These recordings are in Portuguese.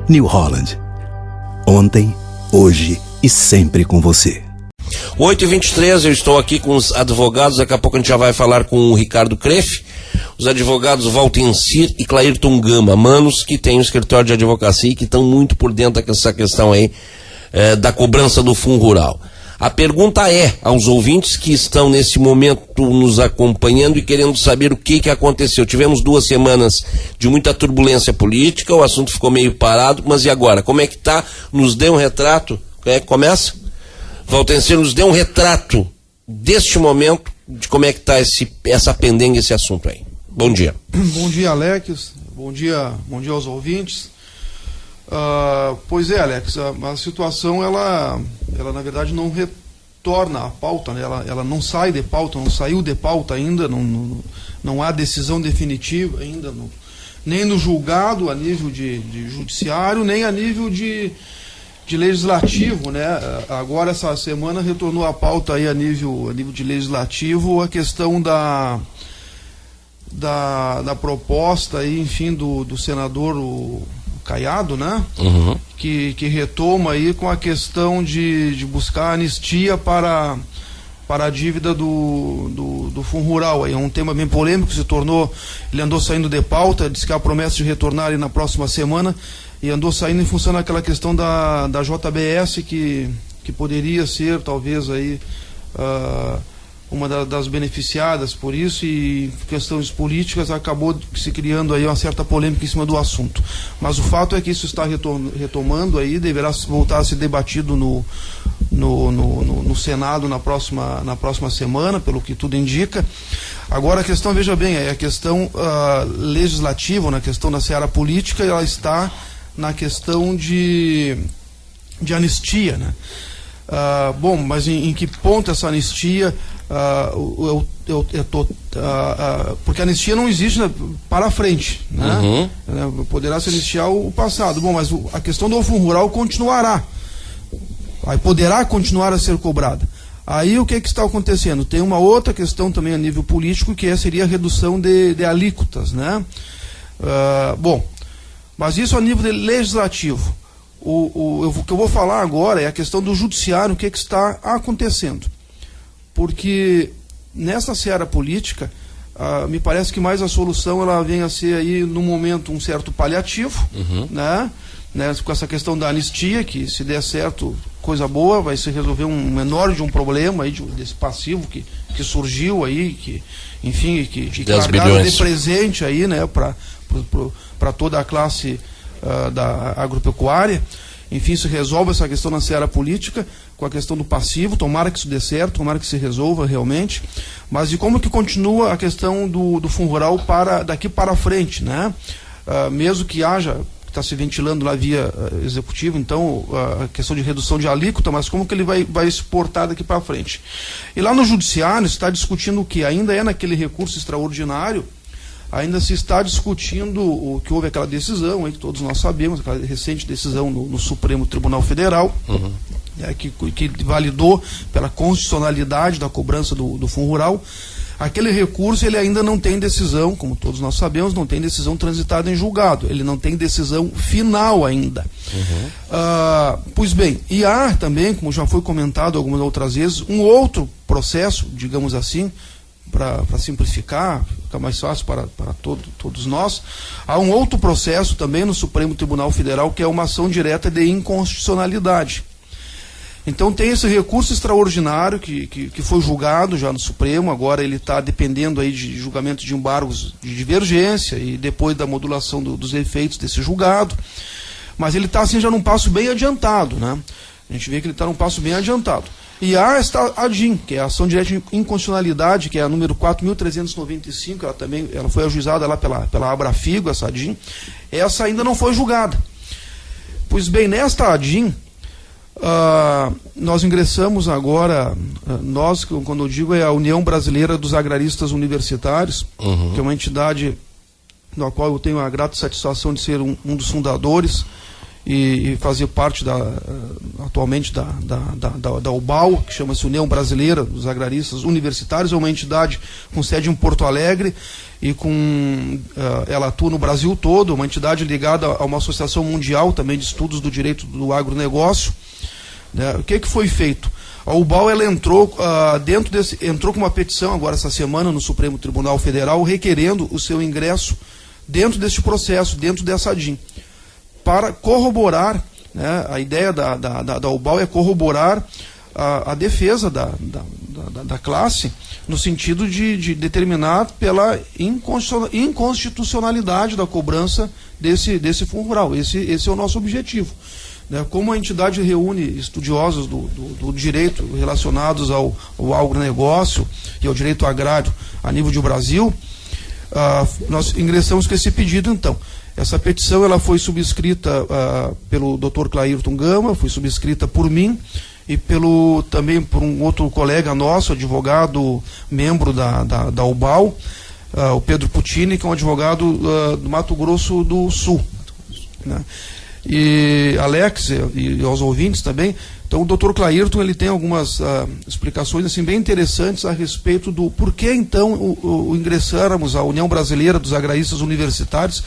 New Holland. Ontem, hoje e sempre com você. 8h23, eu estou aqui com os advogados. Daqui a pouco a gente já vai falar com o Ricardo Creff. Os advogados Valtencir e Clairton Gama, manos que têm um escritório de advocacia e que estão muito por dentro dessa questão aí da cobrança do Fundo Rural. A pergunta é aos ouvintes que estão nesse momento nos acompanhando e querendo saber o que aconteceu. Tivemos 2 semanas de muita turbulência política, o assunto ficou meio parado, mas e agora? Como é que está? Nos dê um retrato. Quem é que começa? Valtencir, nos dê um retrato deste momento, de como é que está essa pendenga, esse assunto aí. Bom dia. Bom dia, Alex. Bom dia aos ouvintes. Pois é, Alex, a situação, ela na verdade não retorna à pauta, né? Ela não sai de pauta, não saiu de pauta ainda, não há decisão definitiva ainda, nem no julgado a nível de judiciário, nem a nível de legislativo, né? Agora, essa semana, retornou à pauta aí a nível de legislativo a questão da proposta aí, enfim, do senador Caiado, né? Uhum. Que retoma aí com a questão de buscar anistia para a dívida do Fundo Rural. Aí é um tema bem polêmico, ele andou saindo de pauta, disse que há a promessa de retornar aí na próxima semana, e andou saindo em função daquela questão da JBS, que poderia ser talvez aí uma das beneficiadas por isso, e questões políticas acabou se criando aí uma certa polêmica em cima do assunto. Mas o fato é que isso está retomando aí, deverá voltar a ser debatido no Senado na próxima semana, pelo que tudo indica. Agora a questão, veja bem, é a questão legislativa, na questão da seara política, ela está na questão de anistia, né? Bom, mas em que ponto essa anistia, porque a anistia não existe, né, para frente, né? Uhum. Poderá se anistiar o passado. Bom, mas a questão do Fundo Rural continuará, poderá continuar a ser cobrada. Aí o que está acontecendo? Tem uma outra questão também a nível político, que seria a redução de alíquotas, né? Bom, mas isso a nível legislativo. O que eu vou falar agora é a questão do judiciário, o que está acontecendo. Porque nessa seara política, me parece que mais a solução ela vem a ser aí, no momento, um certo paliativo, uhum, né? Com essa questão da anistia, que se der certo, coisa boa, vai se resolver um menor de um problema aí, desse passivo que surgiu aí, que, enfim, que carregaram de presente aí, né, para toda a classe da agropecuária. Enfim, se resolve essa questão na seara política, com a questão do passivo, tomara que isso dê certo, tomara que se resolva realmente, mas de como que continua a questão do Fundo Rural daqui para frente, né? Mesmo que haja, está se ventilando lá via executivo, então a questão de redução de alíquota, mas como que ele vai exportar daqui para frente. E lá no judiciário se está discutindo o que ainda é naquele recurso extraordinário. Ainda se está discutindo o que houve aquela decisão, aí, que todos nós sabemos, aquela recente decisão no Supremo Tribunal Federal, uhum, que validou pela constitucionalidade da cobrança do Fundo Rural. Aquele recurso, ele ainda não tem decisão, como todos nós sabemos, não tem decisão transitada em julgado, ele não tem decisão final ainda. Uhum. Pois bem, e há também, como já foi comentado algumas outras vezes, um outro processo, digamos assim, para simplificar, ficar mais fácil para todos nós. Há um outro processo também no Supremo Tribunal Federal, que é uma ação direta de inconstitucionalidade. Então tem esse recurso extraordinário que foi julgado já no Supremo, agora ele está dependendo aí de julgamento de embargos de divergência e depois da modulação dos efeitos desse julgado, mas ele está assim já num passo bem adiantado, né? A gente vê que ele está num passo bem adiantado. E há esta ADIM, que é a ação direta de inconstitucionalidade, que é a número 4.395, ela foi ajuizada lá pela Abrafigo, essa ADIM. Essa ainda não foi julgada. Pois bem, nesta ADIM, nós ingressamos agora, quando eu digo, é a União Brasileira dos Agraristas Universitários, uhum, que é uma entidade da qual eu tenho a grata satisfação de ser um dos fundadores, e fazer parte atualmente da UBAL, que chama-se União Brasileira dos Agraristas Universitários, é uma entidade com sede em Porto Alegre e ela atua no Brasil todo, uma entidade ligada a uma associação mundial também de estudos do direito do agronegócio. Né? O que foi feito? A UBAL ela entrou com uma petição agora essa semana no Supremo Tribunal Federal requerendo o seu ingresso dentro deste processo, dentro dessa ADIM, para corroborar, né, a ideia da UBAL é corroborar a defesa da classe no sentido de determinar pela inconstitucionalidade da cobrança desse fundo rural. Esse é o nosso objetivo. Como a entidade reúne estudiosos do direito relacionados ao agronegócio e ao direito agrário a nível de Brasil, nós ingressamos com esse pedido, então. Essa petição ela foi subscrita pelo Dr. Clairton Gama, foi subscrita por mim e também por um outro colega nosso, advogado, membro da UBAL, o Pedro Puccini, que é um advogado do Mato Grosso do Sul. Né? E Alex e aos ouvintes também. Então o Dr. Clairton ele tem algumas explicações assim, bem interessantes a respeito do porquê então ingressáramos à União Brasileira dos Agraristas Universitários,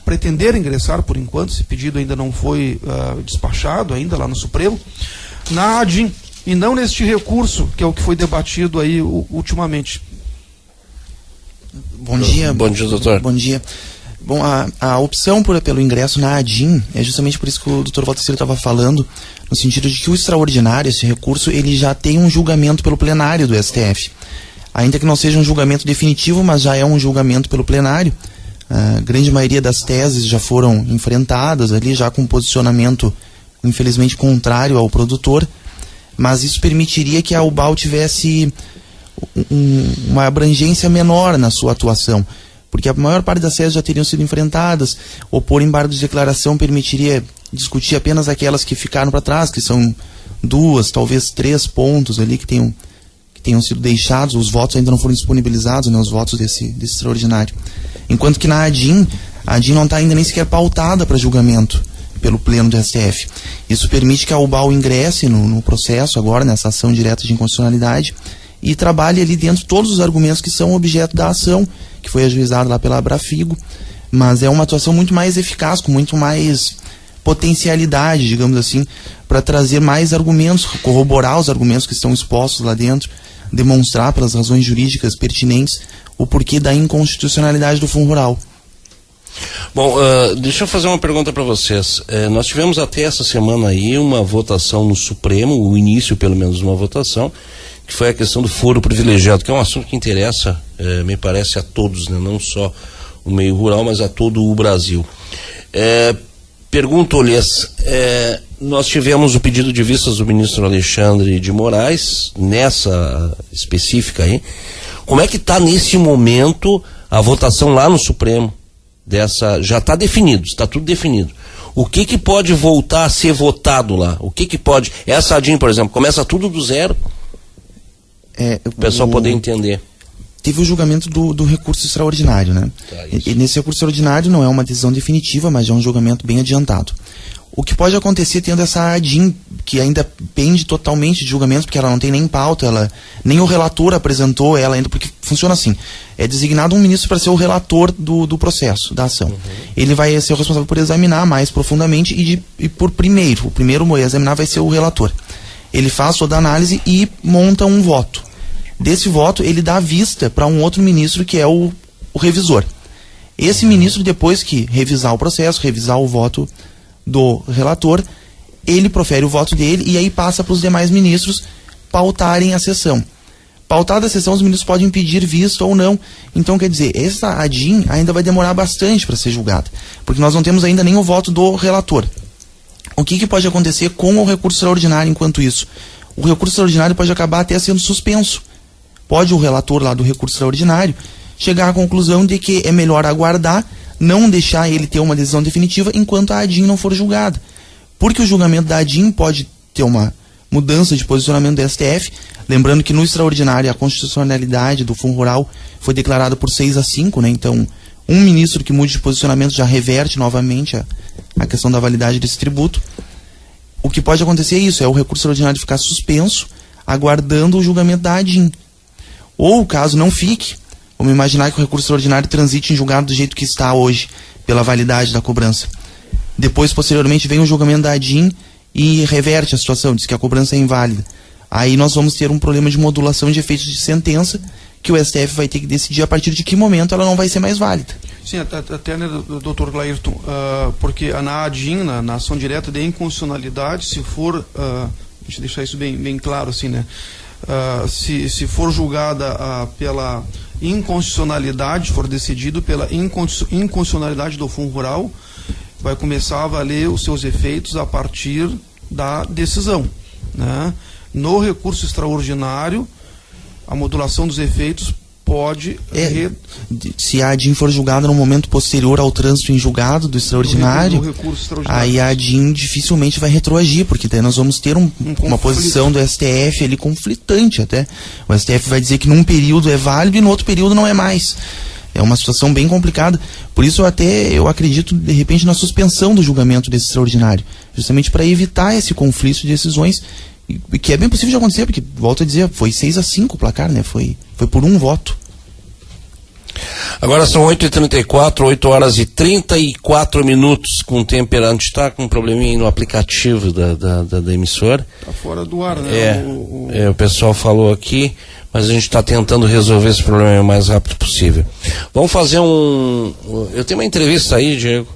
pretender ingressar por enquanto, esse pedido ainda não foi despachado ainda lá no Supremo, na ADIM, e não neste recurso, que é o que foi debatido aí ultimamente. Bom dia. Bom dia, doutor. Bom dia. Bom, a opção pelo ingresso na ADIM é justamente por isso que o Dr. Walter estava falando, no sentido de que o extraordinário, esse recurso, ele já tem um julgamento pelo plenário do STF. Ainda que não seja um julgamento definitivo, mas já é um julgamento pelo plenário. A grande maioria das teses já foram enfrentadas ali, já com posicionamento, infelizmente, contrário ao produtor, mas isso permitiria que a UBAL tivesse uma abrangência menor na sua atuação, porque a maior parte das teses já teriam sido enfrentadas. Opor embargo de declaração permitiria discutir apenas aquelas que ficaram para trás, que são 2, talvez 3 pontos ali que tenham sido deixados, os votos ainda não foram disponibilizados, né, os votos desse extraordinário. Enquanto que na ADIM não está ainda nem sequer pautada para julgamento pelo pleno do STF. Isso permite que a UBAL ingresse no processo agora, nessa ação direta de inconstitucionalidade, e trabalhe ali dentro todos os argumentos que são objeto da ação, que foi ajuizada lá pela Abrafigo, mas é uma atuação muito mais eficaz, com muito mais potencialidade, digamos assim, para trazer mais argumentos, corroborar os argumentos que estão expostos lá dentro, demonstrar pelas razões jurídicas pertinentes o porquê da inconstitucionalidade do fundo rural. Bom, deixa eu fazer uma pergunta para vocês. Nós tivemos até essa semana aí uma votação no Supremo, o início pelo menos de uma votação, que foi a questão do foro privilegiado, que é um assunto que interessa, me parece, a todos, né? Não só o meio rural, mas a todo o Brasil. Pergunto-lhes, nós tivemos o pedido de vistas do ministro Alexandre de Moraes, nessa específica aí. Como é que está nesse momento a votação lá no Supremo? Já está definido, está tudo definido. O que pode voltar a ser votado lá? O que pode... Essa ADIM, por exemplo, começa tudo do zero? O pessoal poder entender. Teve o julgamento do recurso extraordinário, né? E nesse recurso extraordinário não é uma decisão definitiva, mas é um julgamento bem adiantado. O que pode acontecer tendo essa ADIM, que ainda pende totalmente de julgamento, porque ela não tem nem pauta, nem o relator apresentou ela ainda, porque funciona assim, é designado um ministro para ser o relator do processo, da ação. Uhum. Ele vai ser o responsável por examinar mais profundamente o primeiro a examinar vai ser o relator. Ele faz toda a análise e monta um voto. Desse voto, ele dá vista para um outro ministro, que é o revisor. Esse ministro, depois que revisar o processo, revisar o voto do relator, ele profere o voto dele e aí passa para os demais ministros pautarem a sessão. Pautada a sessão, os ministros podem pedir vista ou não. Então, quer dizer, essa ADIM ainda vai demorar bastante para ser julgada, porque nós não temos ainda nem o voto do relator. O que pode acontecer com o recurso extraordinário enquanto isso? O recurso extraordinário pode acabar até sendo suspenso. Pode o relator lá do recurso extraordinário chegar à conclusão de que é melhor aguardar, não deixar ele ter uma decisão definitiva enquanto a ADIM não for julgada. Porque o julgamento da ADIM pode ter uma mudança de posicionamento do STF, lembrando que no extraordinário a constitucionalidade do fundo rural foi declarada por 6-5, né? Então um ministro que mude de posicionamento já reverte novamente a questão da validade desse tributo. O que pode acontecer é isso, é o recurso extraordinário ficar suspenso, aguardando o julgamento da ADIM. Ou, caso não fique, vamos imaginar que o recurso extraordinário transite em julgado do jeito que está hoje, pela validade da cobrança. Depois, posteriormente, vem o julgamento da ADIM e reverte a situação, diz que a cobrança é inválida. Aí nós vamos ter um problema de modulação de efeitos de sentença, que o STF vai ter que decidir a partir de que momento ela não vai ser mais válida. Sim, até né, doutor Clairton, porque na ADIM, na ação direta de inconstitucionalidade, se for, deixa eu deixar isso bem claro, assim, né? Se for julgada pela inconstitucionalidade, for decidido pela inconstitucionalidade do Fundo Rural, vai começar a valer os seus efeitos a partir da decisão, né? No recurso extraordinário, a modulação dos efeitos pode... Se a ADIM for julgada no momento posterior ao trânsito em julgado do extraordinário, aí a ADIM dificilmente vai retroagir, porque daí nós vamos ter uma posição do STF ali conflitante até. O STF vai dizer que num período é válido e no outro período não é mais. É uma situação bem complicada. Por isso eu acredito, de repente, na suspensão do julgamento desse extraordinário, justamente para evitar esse conflito de decisões, que é bem possível de acontecer, porque, volto a dizer, foi 6-5 o placar, né? Foi por um voto. Agora são 8h34, 8 horas e 34 minutos, com temperatura. A gente está com um probleminha aí no aplicativo da emissora. Está fora do ar, né? O pessoal falou aqui, mas a gente está tentando resolver esse problema o mais rápido possível. Vamos fazer eu tenho uma entrevista aí, Diego,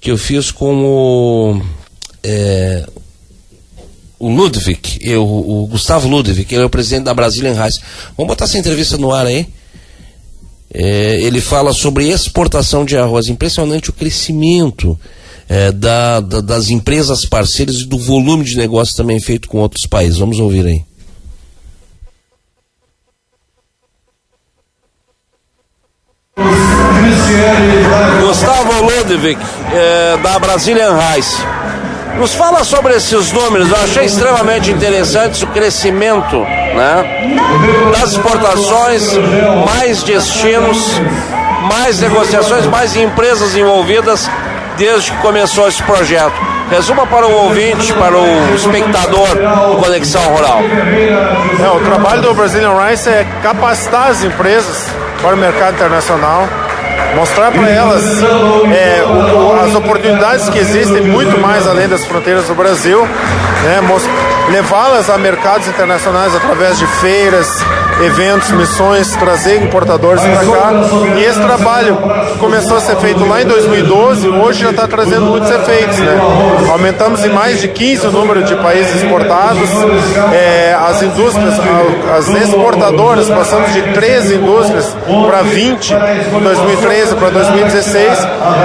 que eu fiz com o Ludwig, o Gustavo Ludwig, ele é o presidente da Brazilian Rice. Vamos botar essa entrevista no ar aí. Ele fala sobre exportação de arroz. Impressionante o crescimento das empresas parceiras e do volume de negócio também feito com outros países. Vamos ouvir aí. Gustavo Ludwig, da Brazilian Rice. Nos fala sobre esses números. Eu achei extremamente interessante o crescimento, né, das exportações, mais destinos, mais negociações, mais empresas envolvidas desde que começou esse projeto. Resuma para o ouvinte, para o espectador do Conexão Rural. O trabalho do Brazilian Rice é capacitar as empresas para o mercado internacional, mostrar para elas as oportunidades que existem muito mais além das fronteiras do Brasil, né, levá-las a mercados internacionais através de feiras, eventos, missões, trazer importadores para cá. E esse trabalho começou a ser feito lá em 2012, hoje já está trazendo muitos efeitos, né? Aumentamos em mais de 15 o número de países exportados, as indústrias, as exportadoras, passamos de 13 indústrias para 20 em 2013 para 2016.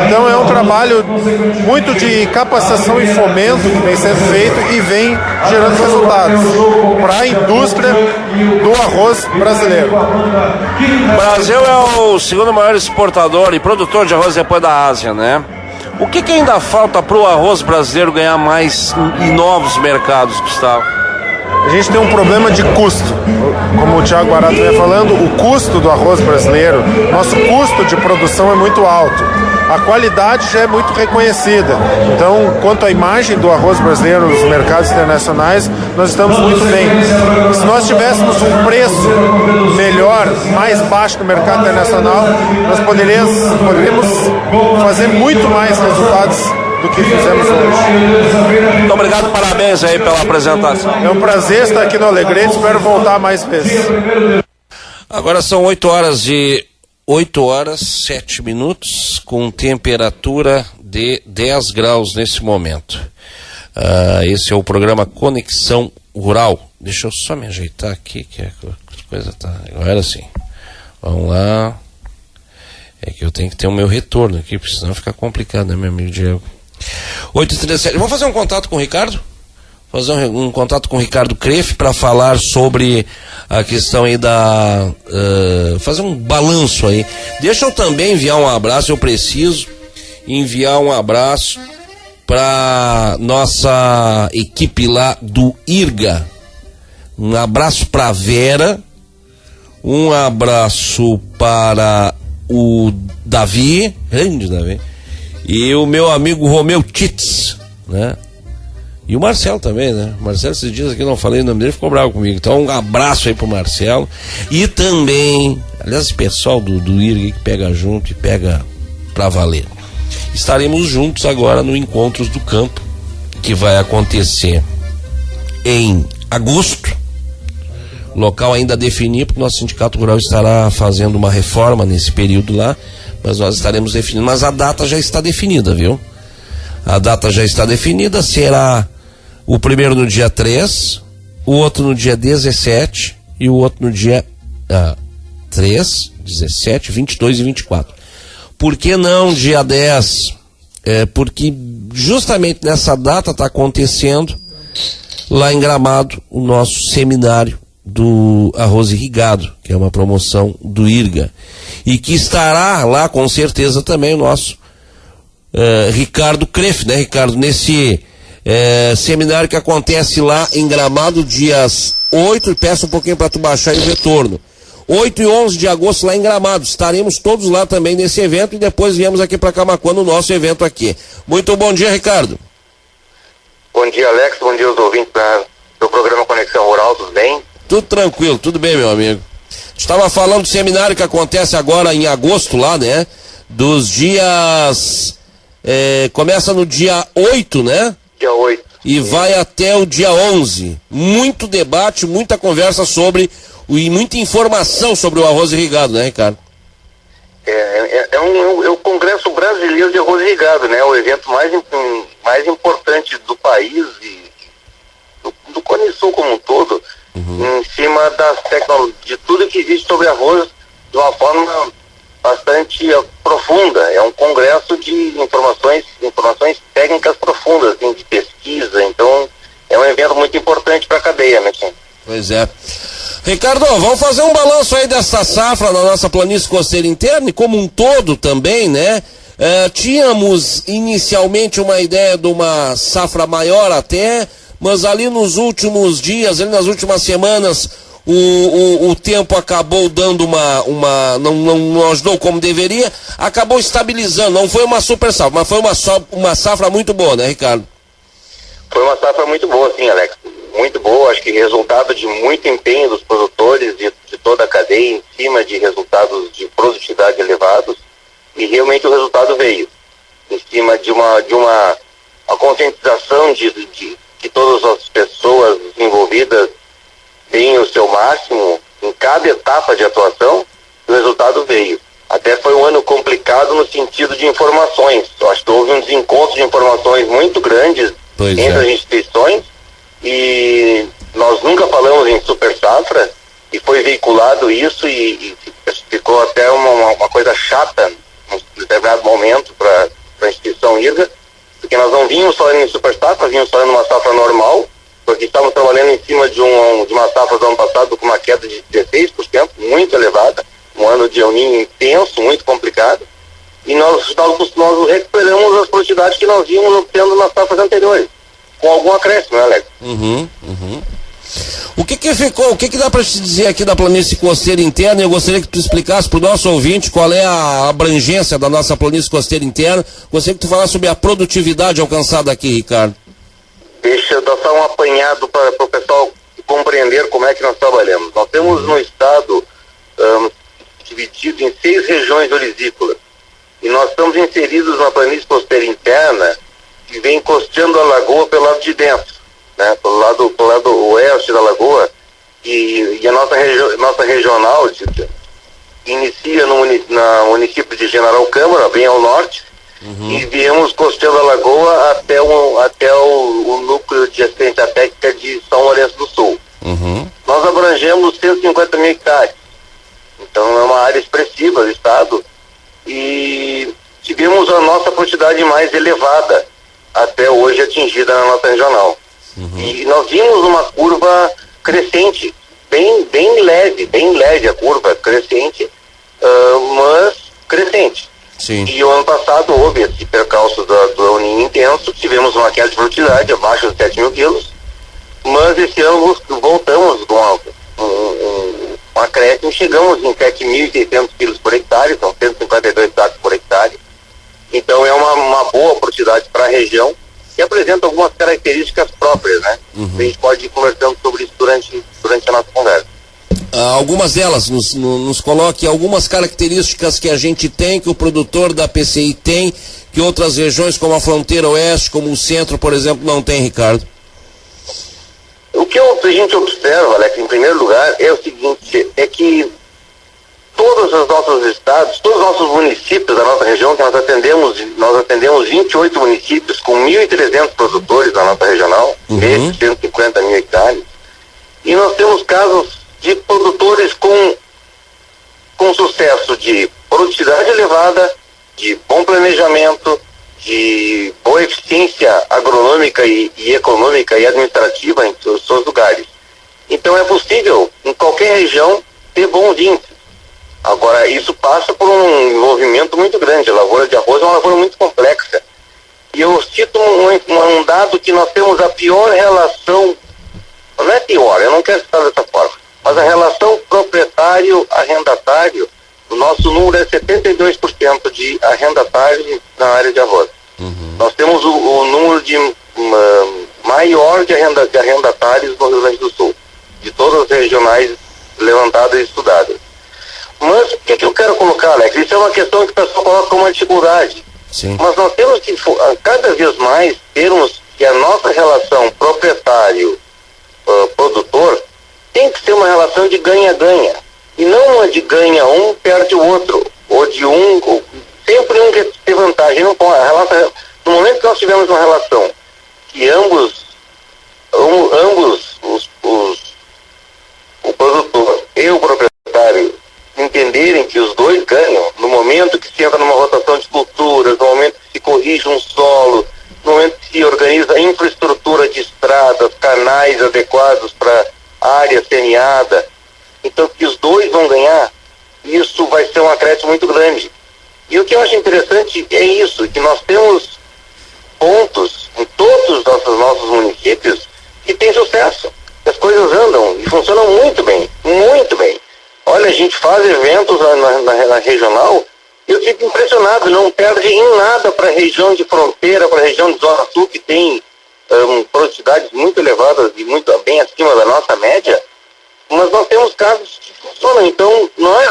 Então é um trabalho muito de capacitação e fomento que vem sendo feito e vem gerando resultados para a indústria do arroz brasileiro. O Brasil é o segundo maior exportador e produtor de arroz depois da Ásia, né? O que ainda falta para o arroz brasileiro ganhar mais em novos mercados, Gustavo? A gente tem um problema de custo. Como o Thiago Barato vem falando, o custo do arroz brasileiro, nosso custo de produção é muito alto. A qualidade já é muito reconhecida. Então, quanto à imagem do arroz brasileiro nos mercados internacionais, nós estamos muito bem. Se nós tivéssemos um preço melhor, mais baixo no mercado internacional, nós poderíamos fazer muito mais resultados do que fizemos hoje. Muito obrigado, parabéns aí pela apresentação. É um prazer estar aqui no Alegrete, espero voltar mais vezes. Agora são 8 horas 7 minutos, com temperatura de 10 graus nesse momento. Esse é o programa Conexão Rural. Deixa eu só me ajeitar aqui, que a coisa tá... Agora sim. Vamos lá. É que eu tenho que ter o meu retorno aqui, porque senão fica complicado, né, meu amigo Diego? 8h37. Vamos fazer um contato com o Ricardo? Fazer um contato com o Ricardo Creff para falar sobre a questão aí fazer um balanço aí. Deixa eu também enviar um abraço, eu preciso enviar um abraço para nossa equipe lá do IRGA. Um abraço para Vera, um abraço para o Davi, grande Davi, e o meu amigo Romeu Tits, né? E o Marcelo também, né? O Marcelo, esses dias aqui eu não falei o nome dele, ficou bravo comigo. Então, um abraço aí pro Marcelo. E também, aliás, esse pessoal do IRG que pega junto e pega pra valer. Estaremos juntos agora no Encontros do Campo, que vai acontecer em agosto. Local ainda a definir, porque o nosso Sindicato Rural estará fazendo uma reforma nesse período lá, mas nós estaremos definindo. Mas a data já está definida, viu? A data já está definida, será o primeiro no dia 3, o outro no dia 17 e o outro no dia 3, 17, 22 e 24. Por que não dia 10? Porque justamente nessa data está acontecendo lá em Gramado o nosso seminário do arroz irrigado, que é uma promoção do IRGA, e que estará lá com certeza também o nosso Ricardo Creff, né, Ricardo? Nesse seminário que acontece lá em Gramado, dias 8, e peço um pouquinho para tu baixar o retorno. 8 e 11 de agosto lá em Gramado. Estaremos todos lá também nesse evento e depois viemos aqui para Camaquã no nosso evento aqui. Muito bom dia, Ricardo. Bom dia, Alex. Bom dia aos ouvintes do programa Conexão Rural. Tudo bem? Tudo tranquilo, tudo bem, meu amigo. Estava falando do seminário que acontece agora em agosto lá, né? Dos dias... começa no dia 8, né? Dia 8. E vai até o dia 11. Muito debate, muita conversa sobre... e muita informação sobre o arroz irrigado, né, Ricardo? É o Congresso Brasileiro de Arroz Irrigado, né? O evento mais importante do país e do Cone Sul como um todo, em cima de tudo que existe sobre arroz de uma forma bastante profunda. É um congresso de informações técnicas profundas, assim, de pesquisa. Então, é um evento muito importante para a cadeia, né, Tim? Pois é. Ricardo, vamos fazer um balanço aí dessa safra na nossa planície costeira interna e como um todo também, né? Tínhamos inicialmente uma ideia de uma safra maior até, mas ali nos últimos dias, ali nas últimas semanas, o tempo acabou dando não ajudou como deveria, acabou estabilizando. Não foi uma super safra, mas foi uma safra muito boa, né, Ricardo? Foi uma safra muito boa, sim, Alex. Muito boa, acho que resultado de muito empenho dos produtores de toda a cadeia em cima de resultados de produtividade elevados, e realmente o resultado veio em cima de uma conscientização de que todas as pessoas envolvidas deem o seu máximo em cada etapa de atuação, e o resultado veio. Até foi um ano complicado no sentido de informações. Eu acho que houve um desencontro de informações muito grandes entre as instituições, e nós nunca falamos em super safra, e foi veiculado isso e ficou até uma coisa chata num determinado momento para a instituição IRGA, porque nós não vínhamos falando em super safra, vínhamos falando uma safra normal, porque estávamos trabalhando em cima de uma safra do ano passado com uma queda de 16%, muito elevada, um ano de El Niño intenso, muito complicado, e nós recuperamos as produtividades que nós vínhamos obtendo nas safras anteriores, com algum acréscimo, né, Alex? O que ficou, o que dá para te dizer aqui da planície costeira interna? Eu gostaria que tu explicasse para o nosso ouvinte qual é a abrangência da nossa planície costeira interna. Gostaria que tu falasse sobre a produtividade alcançada aqui, Ricardo. Deixa eu dar só um apanhado para o pessoal compreender como é que nós trabalhamos. Nós temos no estado dividido em 6 regiões orizícolas, e nós estamos inseridos na planície costeira interna, que vem costeando a lagoa pelo lado de dentro, né, pelo lado oeste da lagoa, e a nossa regional inicia no município de General Câmara, bem ao norte, e viemos costeando a lagoa até o núcleo de assistência técnica de São Lourenço do Sul. Nós abrangemos 150 mil hectares, então é uma área expressiva do estado, e tivemos a nossa quantidade mais elevada até hoje atingida na nossa regional. E nós vimos uma curva crescente, bem leve a curva crescente, mas crescente. Sim. E o ano passado houve esse percalço do El Niño intenso, tivemos uma queda de produtividade abaixo de 7 mil quilos, mas esse ano voltamos com uma acréscimo, chegamos em 7.600 quilos por hectare, são 152 sacos por hectare. Então é uma boa oportunidade para a região, que apresenta algumas características próprias, né? A gente pode ir conversando sobre isso durante a nossa conversa. Algumas delas, nos coloque algumas características que a gente tem, que o produtor da PCI tem, que outras regiões como a fronteira oeste, como o centro, por exemplo, não tem, Ricardo. O que a gente observa, Alex, em primeiro lugar, é o seguinte, é que todos os nossos estados, todos os nossos municípios da nossa região, que nós atendemos 28 municípios com 1.300 produtores na nossa regional, desses 150 mil hectares, e nós temos casos de produtores com sucesso de produtividade elevada, de bom planejamento, de boa eficiência agronômica e econômica e administrativa em seus lugares. Então é possível, em qualquer região, ter bons índices. Agora, isso passa por um envolvimento muito grande. A lavoura de arroz é uma lavoura muito complexa. E eu cito um dado que nós temos a pior relação, não é pior, eu não quero citar dessa forma, mas a relação proprietário-arrendatário, o nosso número é 72% de arrendatários na área de arroz. Nós temos o número maior de arrendatários no Rio Grande do Sul, de todas as regionais levantadas e estudadas. Mas o que eu quero colocar, Alex? Isso é uma questão que o pessoal coloca como uma dificuldade. Sim. Mas nós temos que, cada vez mais, termos que a nossa relação proprietário-produtor tem que ser uma relação de ganha-ganha. E não uma de ganha um, perde o outro. Ou de sempre um quer ter vantagem. Não pode. No momento que nós tivermos uma relação que ambos o produtor e o proprietário entenderem que os dois ganham, no momento que se entra numa rotação de culturas, no momento que se corrige um solo, no momento que se organiza a infraestrutura de estradas, canais adequados para área semeada, então que os dois vão ganhar, isso vai ser um acréscimo muito grande. E o que eu acho interessante é isso, que nós temos pontos em todos os nossos municípios que têm sucesso. As coisas andam e funcionam muito bem, muito bem. Olha, a gente faz eventos na regional e eu fico impressionado, não perde em nada para a região de fronteira, para a região de Zona Sul, que tem produtividades muito elevadas e muito bem acima da nossa média, mas nós temos casos que funcionam. Então, não é,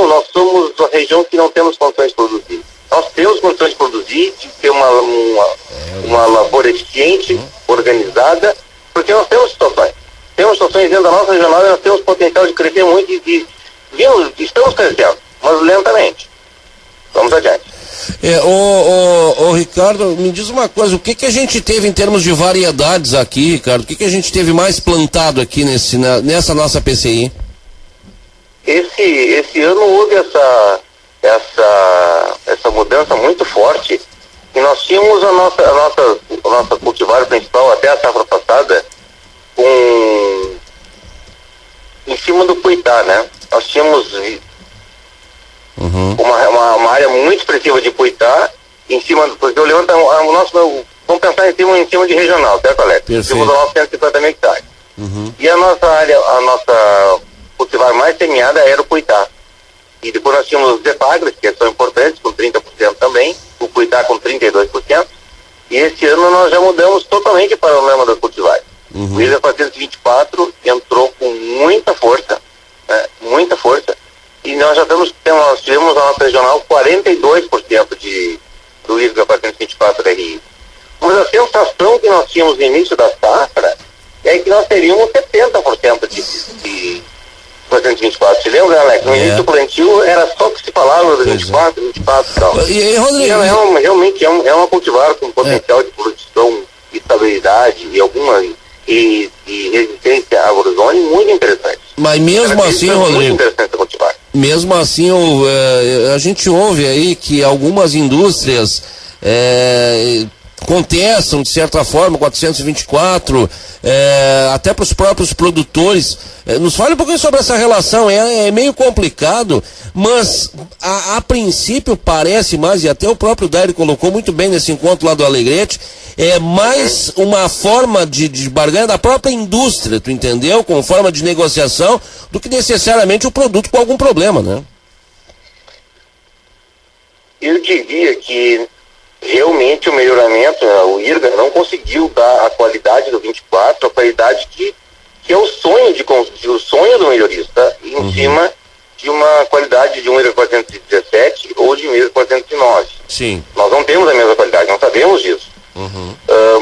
nós somos a região que não temos condições de produzir. Nós temos condições de produzir, de ter uma lavoura eficiente, organizada, porque nós temos situações. Temos situações dentro da nossa regional e nós temos potencial de crescer muito e estamos crescendo, mas lentamente. Vamos adiante. Ricardo, me diz uma coisa, o que a gente teve em termos de variedades aqui, Ricardo? O que a gente teve mais plantado aqui nessa nossa PCI? Esse ano houve essa mudança muito forte, e nós tínhamos a nossa cultivar principal até a safra passada em cima do Puitá, né? Nós tínhamos uma área muito expressiva de Puitá, em cima, porque eu levanto vamos pensar em cima de regional, certo, Alex? Em cima do nosso 150 mil hectares. E a nossa cultivar mais semeada era o Puitá. E depois nós tínhamos os Epagres, que são importantes, com 30% também, o Puitá com 32%, e esse ano nós já mudamos totalmente para o panorama das cultivares. O ISA 424 entrou com muita força, né, muita força, e nós tivemos na nossa regional 42% do ISA 424 RI. Mas a sensação que nós tínhamos no início da safra é que nós teríamos 70% de 424. Você lembra, Alex? No início do plantio era só que se falava do 24 e tal. E Rodrigo? Realmente é uma cultivar com potencial de produção, estabilidade e resistência à agrozone muito interessante. Mas mesmo assim, Rodrigo, mesmo assim, a gente ouve aí que algumas indústrias contestam, de certa forma, 424, até para os próprios produtores. Nos fale um pouquinho sobre essa relação, é meio complicado, mas a princípio parece mais, e até o próprio Daire colocou muito bem nesse encontro lá do Alegrete, é mais uma forma de barganha da própria indústria, tu entendeu? Com forma de negociação, do que necessariamente o produto com algum problema, né? Eu diria que realmente o melhoramento, o IRGA não conseguiu dar a qualidade do 24, a qualidade que é o sonho o sonho do melhorista, em cima de uma qualidade de um IRGA 417 ou de um IRGA 409. Sim. Nós não temos a mesma qualidade, não sabemos disso.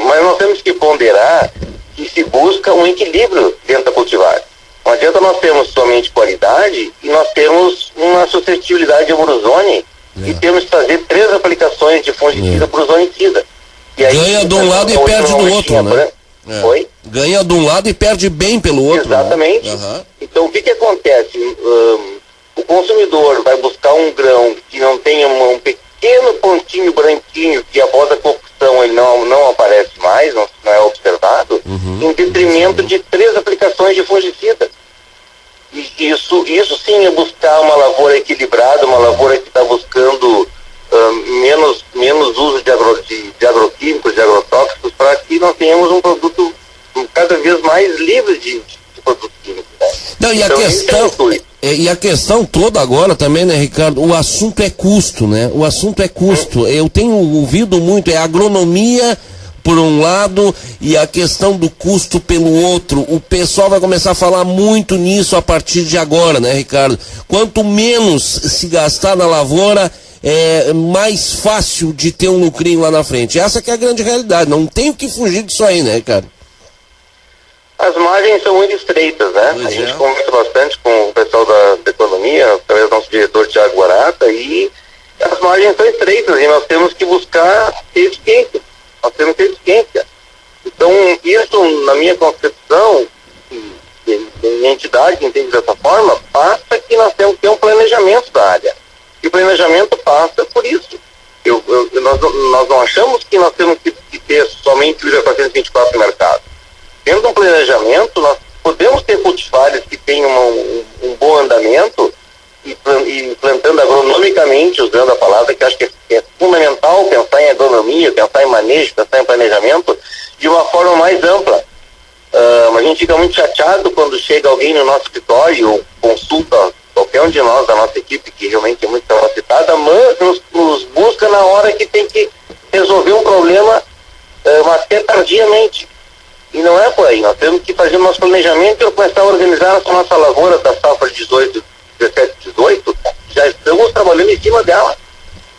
Mas nós temos que ponderar que se busca um equilíbrio dentro da cultivar. Não adianta nós termos somente qualidade e nós temos uma suscetibilidade de bruzone e temos que fazer 3 aplicações de fungicida bruzonicida. E aí, ganha de um lado e perde do outro, né? Oi? Ganha de um lado e perde bem pelo outro. Exatamente. Né? Então o que acontece? O consumidor vai buscar um grão que não tenha um pequeno pontinho branquinho que após a cocção ele não aparece mais, não é observado, em detrimento de 3 aplicações de fungicida. E isso sim é buscar uma lavoura equilibrada, uma lavoura que está buscando menos uso de agroquímicos, de agrotóxicos, para que nós tenhamos um produto cada vez mais livre de produtos químicos. Né? Não, e a questão toda agora também, né, Ricardo, o assunto é custo, né? O assunto é custo. Eu tenho ouvido muito, a agronomia por um lado e a questão do custo pelo outro. O pessoal vai começar a falar muito nisso a partir de agora, né, Ricardo? Quanto menos se gastar na lavoura, é mais fácil de ter um lucrinho lá na frente. Essa que é a grande realidade, não tem o que fugir disso aí, né, Ricardo? As margens são muito estreitas, né? A gente conversa bastante com o pessoal da economia, através do nosso diretor Thiago Guarata, e as margens são estreitas e nós temos que buscar eficiência. Nós temos que ter eficiência. Então, isso, na minha concepção, a entidade que entende dessa forma, passa que nós temos que ter um planejamento da área. E o planejamento passa por isso. Nós não achamos que nós temos que ter somente o IRGA 424 no mercado. Tendo um planejamento, nós podemos ter cultivares que tenham um bom andamento e plantando agronomicamente, usando a palavra, que acho que é fundamental pensar em agronomia, pensar em manejo, pensar em planejamento de uma forma mais ampla. A gente fica muito chateado quando chega alguém no nosso escritório ou consulta qualquer um de nós, da nossa equipe, que realmente é muito capacitada, mas nos busca na hora que tem que resolver um problema, mas até tardiamente. E não é por aí. Nós temos que fazer o nosso planejamento e começar a organizar a nossa lavoura da safra 17, 18, já estamos trabalhando em cima dela.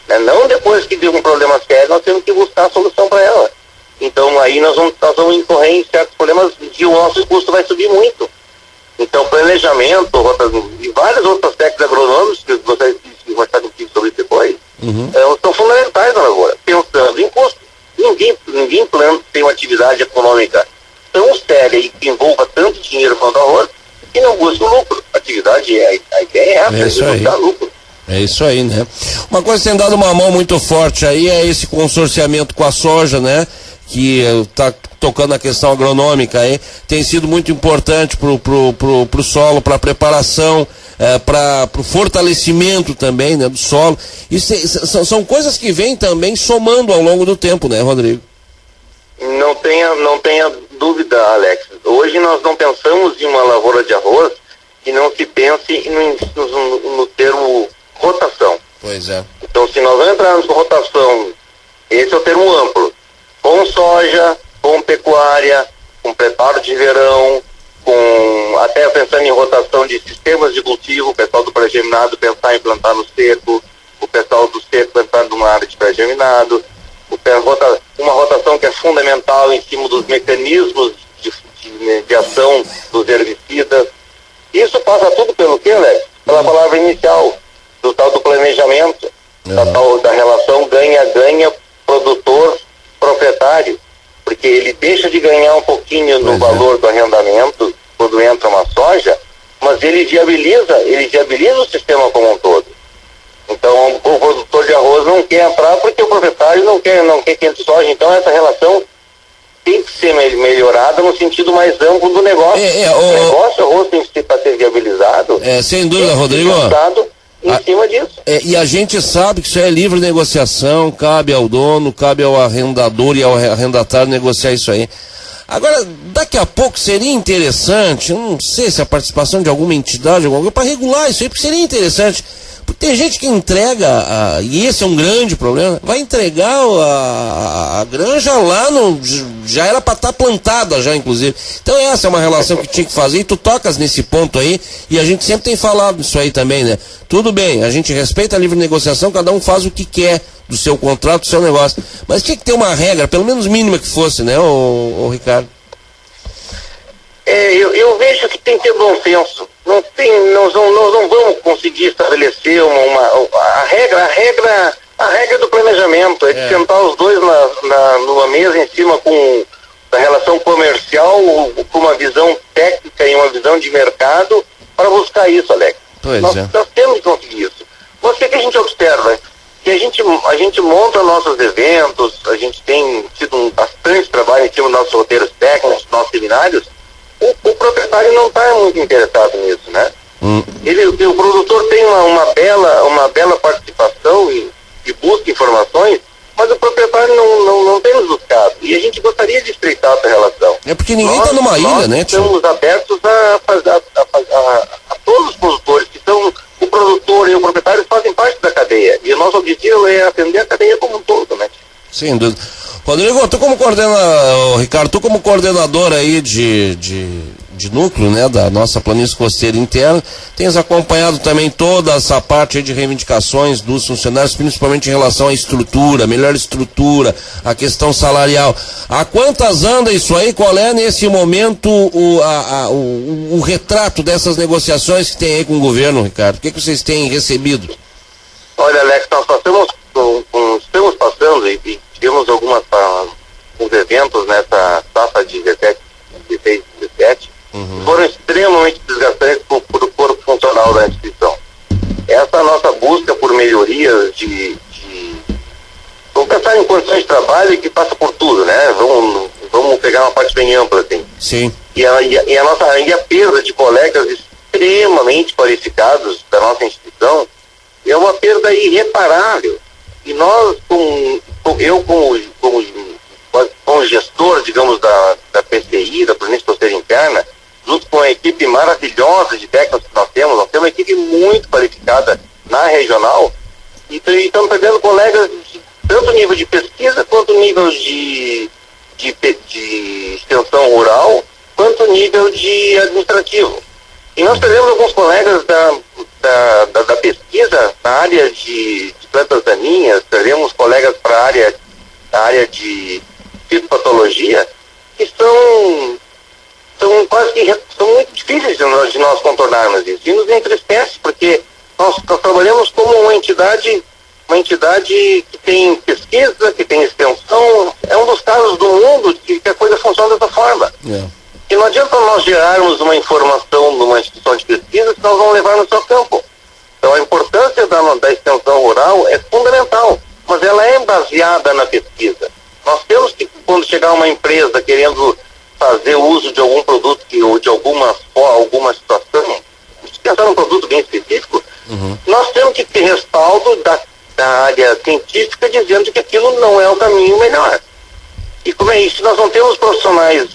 Né? Não depois que deu um problema sério, nós temos que buscar a solução para ela. Então aí nós vamos incorrer em certos problemas e o nosso custo vai subir muito. Então planejamento e vários outros aspectos agronômicos que vocês vão conversar comigo sobre depois, são fundamentais na lavoura, pensando em custo. Ninguém planta, tem uma atividade econômica tão séria e que envolva tanto dinheiro quanto arroz que não busca o lucro. A atividade, a ideia é essa, é buscar lucro. É isso aí, né? Uma coisa que tem dado uma mão muito forte aí é esse consorciamento com a soja, né? Que está tocando a questão agronômica aí, tem sido muito importante pro solo, para a preparação, para o fortalecimento também, né, do solo. Isso são coisas que vêm também somando ao longo do tempo, né, Rodrigo? Não tenha dúvida, Alex. Hoje nós não pensamos em uma lavoura de arroz que não se pense no termo rotação. Pois é. Então, se nós não entrarmos com rotação, esse é o termo amplo, com soja, com pecuária, com preparo de verão, até pensando em rotação de sistemas de cultivo, o pessoal do pré-germinado pensar em plantar no seco, o pessoal do seco pensar numa área de pré-germinado, uma rotação que é fundamental em cima dos mecanismos de ação dos herbicidas. Isso passa tudo pelo quê, Alex? Pela palavra inicial, do tal do planejamento, da relação ganha-ganha produtor-proprietário, porque ele deixa de ganhar um pouquinho no valor do arrendamento quando entra uma soja, mas ele viabiliza o sistema como um todo. Então, o produtor produtor de arroz não quer entrar porque o proprietário não quer que entre soja. Então essa relação tem que ser melhorada no sentido mais amplo do negócio. O negócio arroz tem que ser para ser viabilizado. Sem dúvida, Rodrigo. Em cima disso. E a gente sabe que isso é livre negociação, cabe ao dono, cabe ao arrendador e ao arrendatário negociar isso aí. Agora, daqui a pouco seria interessante, não sei se a participação de alguma entidade, para regular isso aí, porque seria interessante. Porque tem gente que entrega, e esse é um grande problema, vai entregar a granja lá, já era para estar plantada já, inclusive. Então essa é uma relação que tinha que fazer, e tu tocas nesse ponto aí, e a gente sempre tem falado isso aí também, né? Tudo bem, a gente respeita a livre negociação, cada um faz o que quer do seu contrato, do seu negócio. Mas tinha que ter uma regra, pelo menos mínima que fosse, né, o Ricardo? Eu vejo que tem que ter bom senso. Nós não vamos conseguir estabelecer a regra do planejamento, é de sentar os dois numa mesa em cima da relação comercial, com uma visão técnica e uma visão de mercado, para buscar isso, Alex. Nós temos que conseguir isso. Mas o que a gente observa? Que a gente monta nossos eventos, a gente tem tido bastante trabalho em cima dos nossos roteiros técnicos, dos nossos seminários. O proprietário não está muito interessado nisso, né? O produtor tem uma bela participação e busca informações, mas o proprietário não tem nos buscado. E a gente gostaria de estreitar essa relação. É porque ninguém está numa ilha, né, tio? Estamos abertos a todos os produtores, que são o produtor e o proprietário fazem parte da cadeia. E o nosso objetivo é atender a cadeia como um todo, né? Sem dúvida. Rodrigo, Ricardo, tu como coordenador aí de núcleo, né, da nossa planície costeira interna, tens acompanhado também toda essa parte aí de reivindicações dos funcionários, principalmente em relação à estrutura, melhor estrutura, a questão salarial. A quantas anda isso aí? Qual é nesse momento o retrato dessas negociações que tem aí com o governo, Ricardo? O que vocês têm recebido? Olha, Alex, nós estamos passando e tivemos alguns eventos nessa safra de 16 e 17, foram extremamente desgastantes para o corpo funcional da instituição. Essa nossa busca por melhorias vamos pensar em condições de trabalho que passa por tudo, né? Vamos pegar uma parte bem ampla, assim. Sim. E a perda de colegas extremamente qualificados da nossa instituição é uma perda irreparável. E nós, como gestor, digamos, da PCI, da Planície Costeira Interna, junto com a equipe maravilhosa de técnicos que nós temos uma equipe muito qualificada na regional, e estamos perdendo colegas de tanto nível de pesquisa, quanto nível de extensão rural, quanto nível de administrativo. E nós perdemos alguns colegas da pesquisa na área de plantas daninhas, teremos colegas para a área de fitopatologia, que são muito difíceis de nós contornarmos isso. E nos entristece, porque nós trabalhamos como uma entidade que tem pesquisa, que tem extensão. É um dos casos do mundo que a coisa funciona dessa forma. E não adianta nós gerarmos uma informação numa instituição de pesquisa que nós vamos levar no seu campo. Então a importância da extensão rural é fundamental, mas ela é baseada na pesquisa. Nós temos que, quando chegar uma empresa querendo fazer uso de algum produto ou de alguma situação, se pensar num produto bem específico, nós temos que ter respaldo da área científica dizendo que aquilo não é o caminho melhor. E como é isso, nós não temos profissionais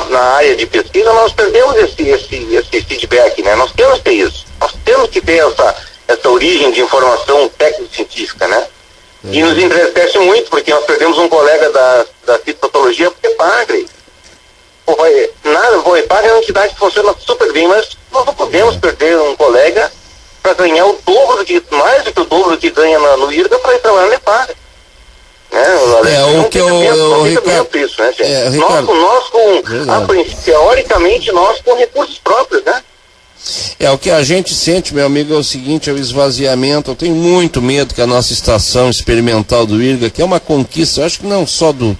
na área de pesquisa, nós perdemos esse feedback, né? Nós temos que ter isso. Nós temos que ter essa origem de informação técnico-científica, né? E nos entristece muito, porque nós perdemos um colega da fitopatologia porque Epagre. O Epagre é uma entidade que funciona super bem, mas nós não podemos perder um colega para ganhar mais do que o dobro do que ganha no IRGA para ir trabalhar na Epagre. Ricardo, teoricamente, nós com recursos próprios, né? O que a gente sente, meu amigo, é o seguinte, é o esvaziamento. Eu tenho muito medo que a nossa estação experimental do IRGA, que é uma conquista, eu acho que não só do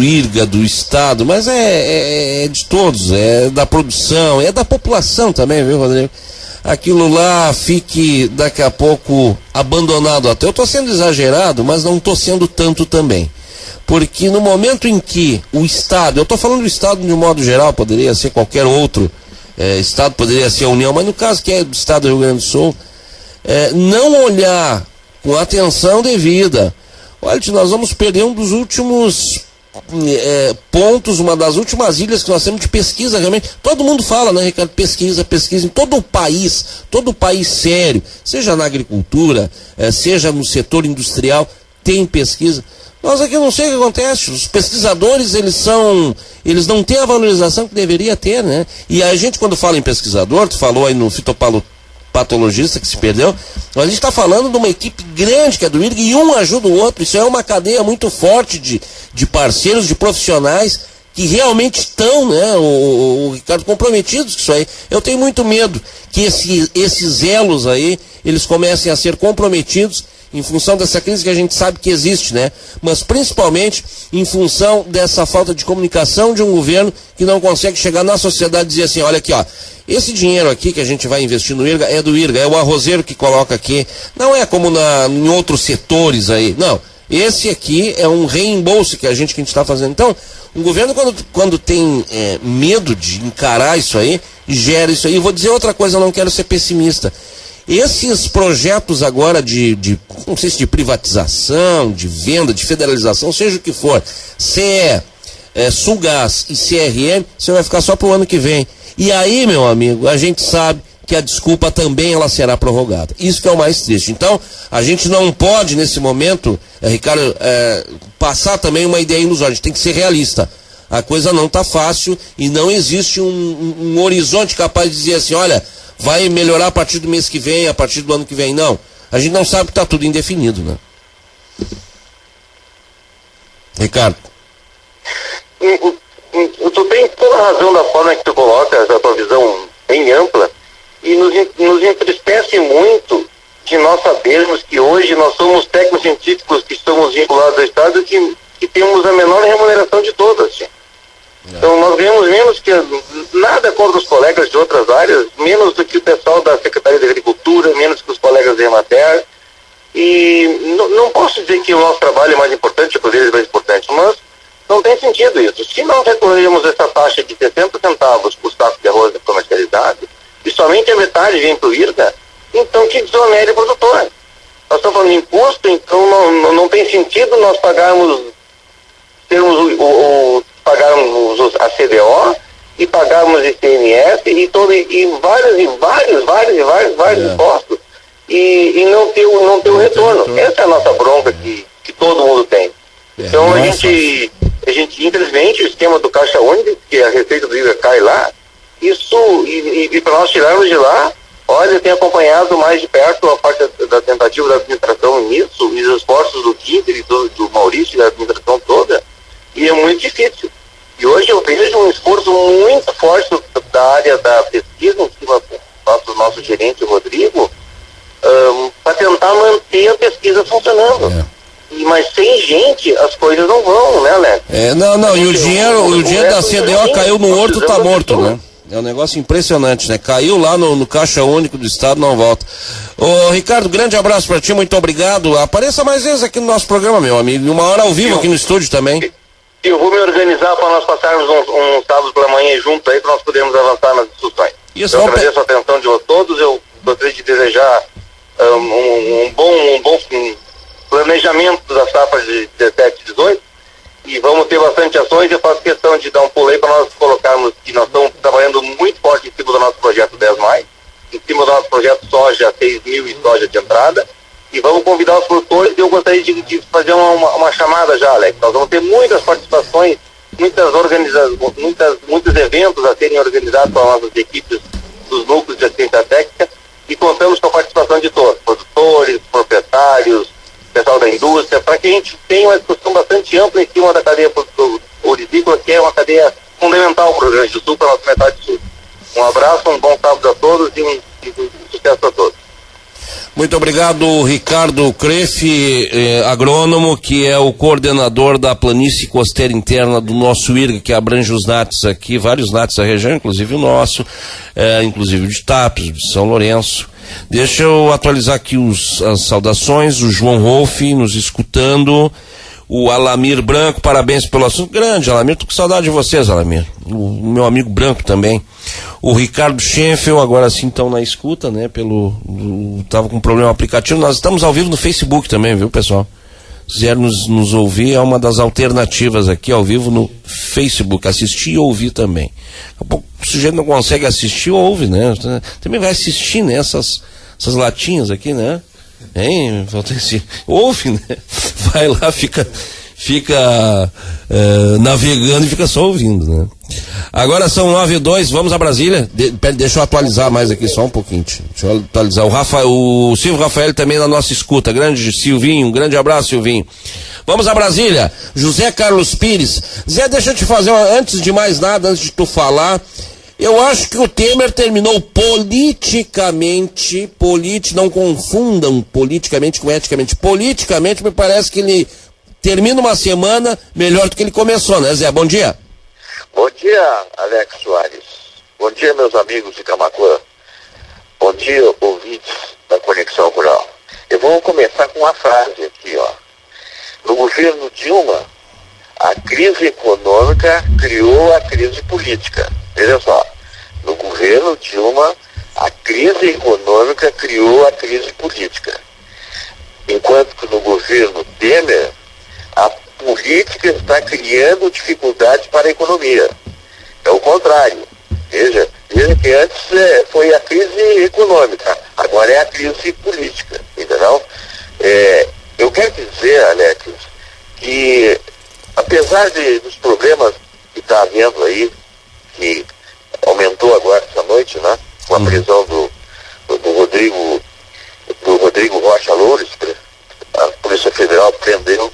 IRGA, do Estado, mas é de todos, é da produção, é da população também, viu, Rodrigo? aquilo lá fique daqui a pouco abandonado até. Eu estou sendo exagerado, mas não estou sendo tanto também. Porque no momento em que o Estado, eu estou falando do Estado de um modo geral, poderia ser qualquer outro Estado, poderia ser a União, mas no caso que é do Estado do Rio Grande do Sul, não olhar com a atenção devida. Olha, nós vamos perder um dos últimos pontos, uma das últimas ilhas que nós temos de pesquisa, realmente. Todo mundo fala, né, Ricardo? Pesquisa em todo o país sério, seja na agricultura, seja no setor industrial, tem pesquisa. Nós aqui não sei o que acontece, os pesquisadores, eles não têm a valorização que deveria ter, né? E a gente, quando fala em pesquisador, tu falou aí no fitopatologista que se perdeu, a gente está falando de uma equipe grande que é do IRG e um ajuda o outro. Isso é uma cadeia muito forte de parceiros, de profissionais que realmente estão, né, o Ricardo, comprometidos com isso aí. Eu tenho muito medo que esses elos aí, eles comecem a ser comprometidos em função dessa crise que a gente sabe que existe, né? Mas principalmente em função dessa falta de comunicação de um governo que não consegue chegar na sociedade e dizer assim, olha aqui, ó, esse dinheiro aqui que a gente vai investir no IRGA é do IRGA, é o arrozeiro que coloca aqui, não é como em outros setores aí, não. Esse aqui é um reembolso que a gente está fazendo. Então, o governo quando tem medo de encarar isso aí, gera isso aí. Eu vou dizer outra coisa, eu não quero ser pessimista. Esses projetos agora não sei se de privatização, de venda, de federalização, seja o que for, CE, Sulgás e CRM, você vai ficar só para o ano que vem. E aí, meu amigo, a gente sabe que a desculpa também ela será prorrogada. Isso que é o mais triste. Então, a gente não pode, nesse momento, Ricardo, passar também uma ideia ilusória. A gente tem que ser realista. A coisa não está fácil e não existe um horizonte capaz de dizer assim, olha, vai melhorar a partir do mês que vem, a partir do ano que vem. Não. A gente não sabe que está tudo indefinido, né? Ricardo. Tu tem toda a razão da forma que tu colocas a tua visão bem ampla e nos entristece muito de nós sabermos que hoje nós somos técnico-científicos que estamos vinculados ao Estado que temos a menor remuneração de todas. Então nós ganhamos menos que nada contra os colegas de outras áreas, menos do que o pessoal da Secretaria de Agricultura, menos que os colegas da Emater. E não posso dizer que o nosso trabalho é mais importante, o deles é mais importante, mas não tem sentido isso. Se nós recorremos essa taxa de 60 centavos por saco de arroz comercializado, e somente a metade vem para o IRGA, então que desonere o produtor. Nós estamos falando de imposto, então não tem sentido nós pagarmos a CDO e pagarmos ICMS e vários impostos e não ter o retorno. Essa é a nossa bronca que todo mundo tem. Então a gente, infelizmente, o esquema do Caixa Única, que a receita do IRGA cai lá, isso, e para nós tirarmos de lá, olha, eu tenho acompanhado mais de perto a parte da tentativa da administração nisso, e os esforços do Quinter e do Maurício e da administração toda, e é muito difícil. E hoje eu vejo um esforço muito forte da área da pesquisa, em cima do nosso gerente Rodrigo, para tentar manter a pesquisa funcionando. Mas sem gente, as coisas não vão, né, Alex? E o dinheiro da CDO caiu no horto, tá morto, né? É um negócio impressionante, né? Caiu lá no Caixa Único do Estado, não volta. Ô, Ricardo, grande abraço pra ti, muito obrigado. Apareça mais vezes aqui no nosso programa, meu amigo. Uma hora ao vivo aqui no estúdio também. Eu vou me organizar para nós passarmos um sábado pela manhã junto aí, para nós podermos avançar nas discussões. Isso, eu agradeço a atenção de todos, eu gostaria de desejar um bom planejamento da safra de 17 e 18, e vamos ter bastante ações. Eu faço questão de dar um pulo aí para nós colocarmos que nós estamos trabalhando muito forte em cima do nosso projeto 10+, em cima do nosso projeto soja 6.000 e soja de entrada, e vamos convidar os produtores. Eu gostaria de fazer uma chamada já, Alex. Nós vamos ter muitas participações, muitos eventos a serem organizados pelas nossas equipes dos núcleos de assistência técnica, e contamos com a participação de todos, produtores, proprietários, pessoal da indústria, para que a gente tenha uma discussão bastante ampla em cima da cadeia hortícola, que é uma cadeia fundamental para o Rio Grande do Sul, para a nossa metade sul. Um abraço, um bom sábado a todos e um sucesso a todos. Muito obrigado, Ricardo Crefe, agrônomo, que é o coordenador da planície costeira interna do nosso IRGA, que abrange os NATs aqui, vários NATs da região, inclusive o nosso, inclusive de Tapes, de São Lourenço. Deixa eu atualizar aqui as saudações, o João Rolfe nos escutando, o Alamir Branco, parabéns pelo assunto. Grande, Alamir, tô com saudade de vocês, Alamir. O meu amigo Branco também. O Ricardo Schenfel, agora sim estão na escuta, né? Tava com um problema aplicativo. Nós estamos ao vivo no Facebook também, viu, pessoal? Se quiser nos ouvir, é uma das alternativas aqui, ao vivo no Facebook. Assistir e ouvir também. Daqui a pouco o sujeito não consegue assistir, ouve, né? Também vai assistir, né? Essas latinhas aqui, né? Hein? Ouve, né? Vai lá, fica navegando e fica só ouvindo, né? Agora são 9h02, vamos a Brasília. Deixa eu atualizar mais aqui só um pouquinho. Deixa eu atualizar. O Silvio Rafael também na nossa escuta. Grande Silvinho, um grande abraço, Silvinho. Vamos a Brasília. José Carlos Pires. Zé, deixa eu te fazer, antes de mais nada, antes de tu falar, eu acho que o Temer terminou politicamente, não confundam politicamente com eticamente. Politicamente, me parece que ele termina uma semana melhor do que ele começou, né, Zé? Bom dia. Bom dia, Alex Soares. Bom dia, meus amigos de Camaquã. Bom dia, ouvintes da Conexão Rural. Eu vou começar com uma frase aqui, ó. No governo Dilma, a crise econômica criou a crise política. Veja só, no governo Dilma, a crise econômica criou a crise política. Enquanto que no governo Temer, a política está criando dificuldades para a economia. É o contrário. Veja que antes foi a crise econômica, agora é a crise política, entendeu? Eu quero dizer, Alex, que apesar dos problemas que está havendo aí, que aumentou agora essa noite, né? Com a prisão do Rodrigo Rocha Loures, a Polícia Federal prendeu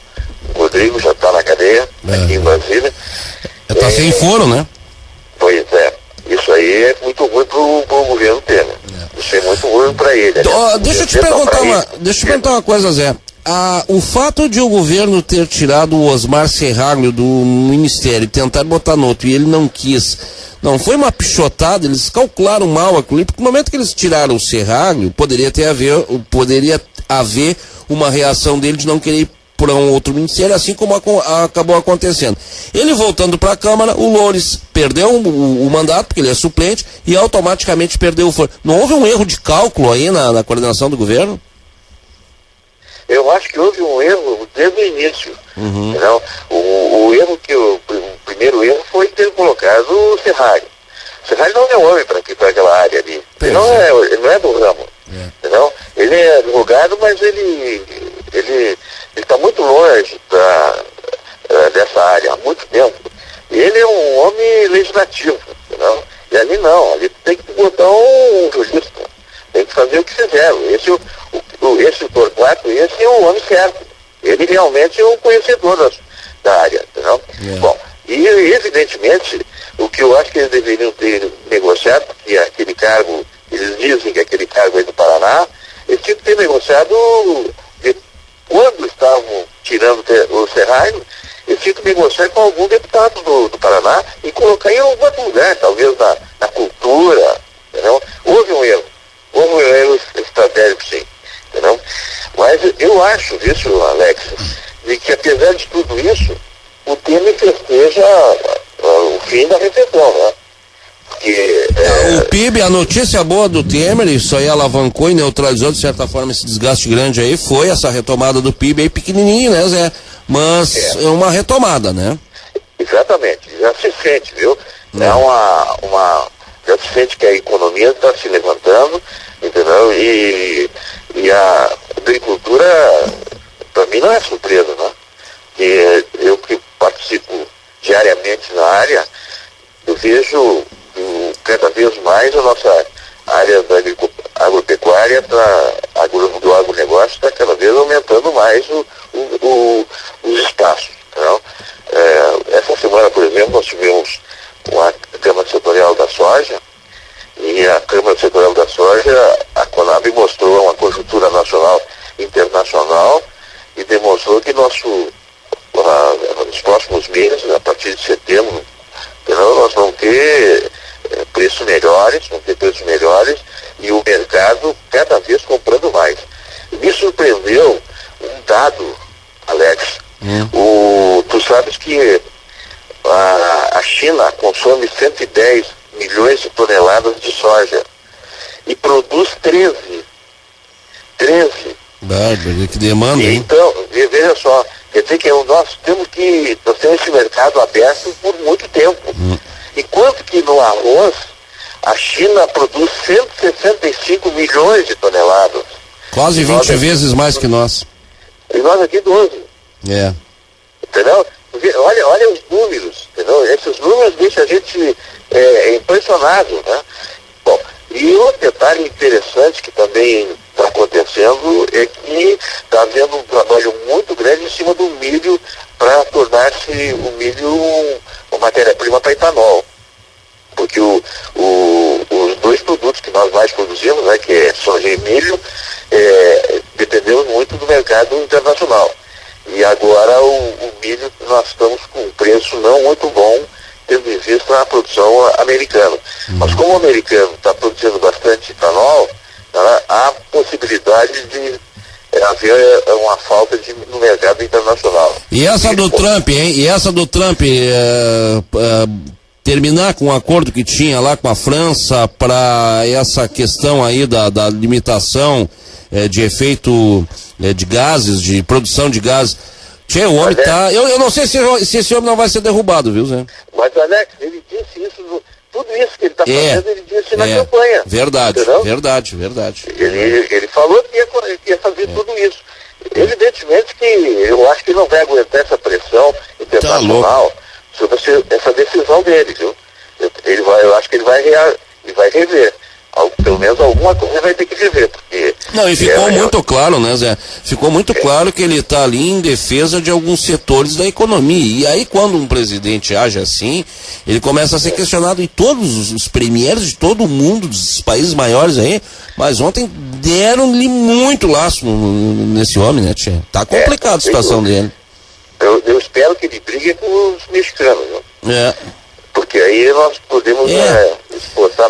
o Rodrigo, já está na cadeia, aqui em Brasília. Está sem foro, né? Pois é. Isso aí é muito ruim pro governo Temer. Isso é muito ruim para ele. Deixa eu te perguntar uma coisa, Zé. O fato de o governo ter tirado o Osmar Serraglio do ministério e tentar botar no outro e ele não quis, não foi uma pichotada? Eles calcularam mal aquilo, porque no momento que eles tiraram o Serraglio, poderia haver uma reação dele de não querer ir para um outro ministério, assim como acabou acontecendo. Ele voltando para a Câmara, o Loures perdeu o mandato, porque ele é suplente, e automaticamente perdeu o foro. Não houve um erro de cálculo aí na coordenação do governo? Eu acho que houve um erro desde o início. Entendeu? O primeiro erro foi ter colocado o Serraglio. O Serraglio não é homem para aquela área ali. Ele não é do ramo. Entendeu? Ele é advogado, mas ele está muito longe dessa área há muito tempo. Ele é um homem legislativo, entendeu? E ali não, ali tem que botar um jurista, tem que fazer o que fizeram. Esse Torquato, esse é o homem certo. Ele realmente é um conhecedor da área, entendeu? Bom, e evidentemente, o que eu acho que eles deveriam ter negociado, porque aquele cargo, eles dizem que aquele cargo é do Paraná, eles tinham que ter negociado quando estavam tirando o Serraglio, eles tinham que negociar com algum deputado do Paraná e colocar em algum outro lugar, talvez na cultura, entendeu? Houve um erro estratégico, sim, entendeu? Mas eu acho isso, Alex, de que apesar de tudo isso, o Temer festeja o fim da recessão, né? O PIB, a notícia boa do Temer, isso aí alavancou e neutralizou de certa forma esse desgaste grande aí, foi essa retomada do PIB aí pequenininho, né, Zé? Mas é uma retomada, né? Exatamente, já se sente, viu? Já se sente que a economia está se levantando, entendeu? E a agricultura, para mim, não é surpresa, né? E eu que participo diariamente na área, eu vejo cada vez mais a nossa área da agropecuária, do agronegócio, está cada vez aumentando mais os espaços. Então, essa semana, por exemplo, nós tivemos a Câmara Setorial da Soja, e a Câmara Setorial da Soja, a Conab mostrou uma conjuntura nacional e internacional, e demonstrou que nos próximos meses, a partir de setembro, nós vamos ter preços melhores, e o mercado cada vez comprando mais. Me surpreendeu um dado, Alex. Tu sabes que a China consome 110 milhões de toneladas de soja e produz 13. Bárbaro, que demanda, hein? Então, veja só, quer dizer que nós temos esse mercado aberto por muito tempo. Enquanto que no arroz, a China produz 165 milhões de toneladas. Quase 20 vezes mais que nós. E nós aqui 12. É. Entendeu? Olha os números, entendeu? Esses números deixam a gente impressionado, né? Bom, e outro detalhe interessante que também está acontecendo é que está havendo um trabalho muito grande em cima do milho para tornar-se o milho uma matéria-prima para etanol. Porque os dois produtos que nós mais produzimos, né, que é soja e milho, dependemos muito do mercado internacional. E agora o milho nós estamos com um preço não muito bom, tendo em vista a produção americana. Mas como o americano está produzindo bastante etanol, há possibilidade de haver uma falta no mercado internacional. E essa do Trump, hein? E essa do Trump terminar com o acordo que tinha lá com a França para essa questão aí da limitação de efeito de gases, de produção de gases. Tchê, o homem tá... Eu não sei se esse homem não vai ser derrubado, viu, Zé? Mas, Alex, ele disse isso, tudo isso que ele está fazendo, ele disse na campanha. Verdade, entendeu? Verdade. Ele falou que ia fazer tudo isso. Evidentemente que eu acho que ele não vai aguentar essa pressão internacional sobre essa decisão dele, viu? Eu acho que ele vai rever. Pelo menos alguma coisa vai ter que rever, porque... Não, e ficou muito claro, né, Zé? Ficou muito claro que ele está ali em defesa de alguns setores da economia. E aí, quando um presidente age assim, ele começa a ser questionado, e todos os premieres de todo o mundo, dos países maiores aí, mas ontem deram-lhe muito laço nesse homem, né, Tchê? Tá complicada a situação dele. Eu espero que ele brigue com os mexicanos, né? Porque aí nós podemos exportar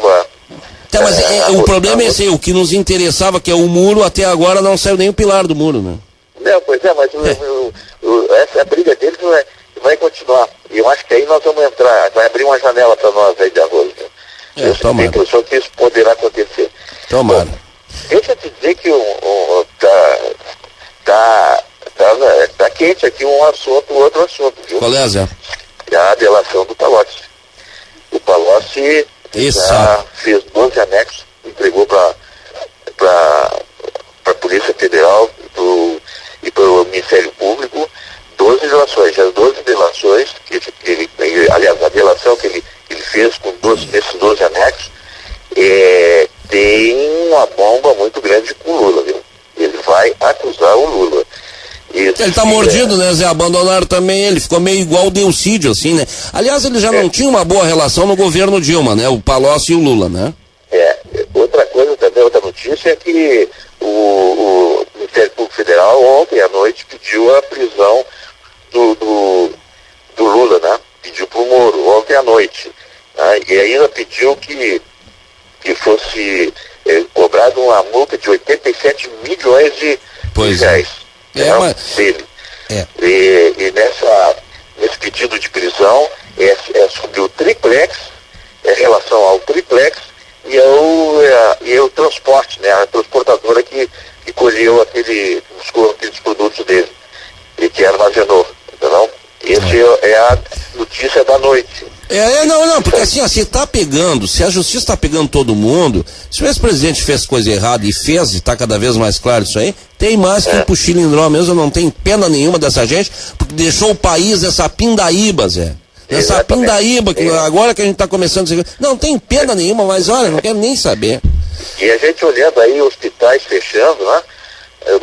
Tá, mas o problema é esse, o que nos interessava, que é o muro, até agora não saiu nem o pilar do muro, né? Não, pois mas essa briga deles vai continuar. E eu acho que aí nós vamos entrar, vai abrir uma janela para nós aí de arroz. Né? Eu tenho a impressão que isso poderá acontecer. Tomara. Bom, deixa eu te dizer que tá quente aqui outro assunto, viu? Qual é, Zé? A delação do Palocci. O Palocci já fez 12 anexos, entregou para a Polícia Federal e para o Ministério Público 12 delações. As 12 delações, aliás, a delação que ele fez com nesses 12 anexos, tem uma bomba muito grande com o Lula, viu? Ele vai acusar o Lula. Ele tá mordido, né, Zé? Abandonaram também ele, ficou meio igual o Delcídio, assim, né? Aliás, ele já não tinha uma boa relação no governo Dilma, né? O Palocci e o Lula, né? Outra coisa também, outra notícia é que o Ministério Público Federal ontem à noite pediu a prisão do Lula, né? Pediu pro Moro ontem à noite. Né? E ainda pediu que fosse cobrado uma multa de 87 milhões de reais. Dele. E nesse pedido de prisão é sobre o triplex, relação ao triplex e o transporte, né? A transportadora que colheu aqueles produtos dele e que armazenou, entendeu? Essa é a notícia da noite. Não, porque assim, se a justiça está pegando todo mundo, se o ex-presidente fez coisa errada e está cada vez mais claro isso aí, tem mais que ir pro Chilindró mesmo, eu não tenho pena nenhuma dessa gente, porque deixou o país essa pindaíba, Zé. Essa pindaíba, que agora que a gente está começando a dizer, não tem pena nenhuma, mas olha, não quero nem saber. E a gente olhando aí hospitais fechando, né?